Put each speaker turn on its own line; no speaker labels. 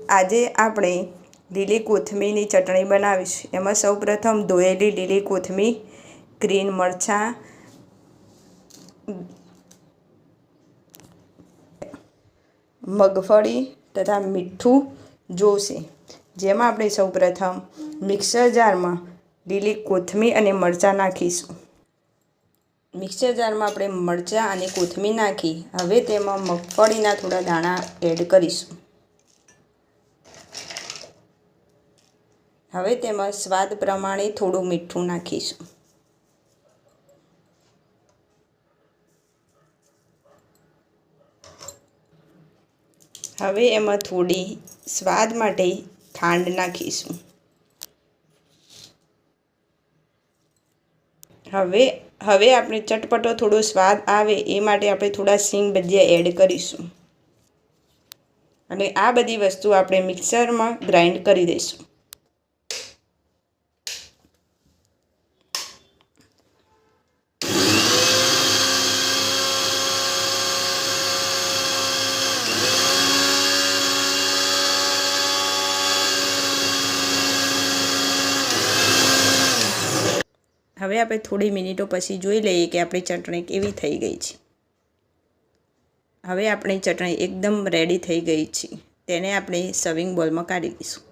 આજે આપણે લીલી કોથમીરની ચટણી બનાવીશું। એમાં સૌપ્રથમ ધોયેલી લીલી કોથમીર, ગ્રીન મરચાં, મગફળી તથા મીઠું જોશે। જેમાં આપણે સૌપ્રથમ મિક્સર જારમાં લીલી કોથમીર અને મરચાં નાખીશું। મિક્સર જારમાં આપણે મરચાં અને કોથમીર નાખી હવે તેમાં મગફળીના થોડા દાણા એડ કરીશું। હવે તેમાં સ્વાદ પ્રમાણે થોડું મીઠું નાખીશું। હવે એમાં થોડી સ્વાદ માટે ખાંડ નાખીશું। હવે આપણે ચટપટો થોડો સ્વાદ આવે એ માટે આપણે થોડા સિંગ ભજીયા એડ કરીશું અને આ બધી વસ્તુ આપણે મિક્સરમાં ગ્રાઇન્ડ કરી દઈશું। હવે આપણે થોડી મિનિટો પછી જોઈ લઈએ કે આપણી ચટણી કેવી થઈ ગઈ છે। હવે આપણી ચટણી એકદમ રેડી થઈ ગઈ છે। તેને આપણે સર્વિંગ બોલમાં કાઢી દઈશું।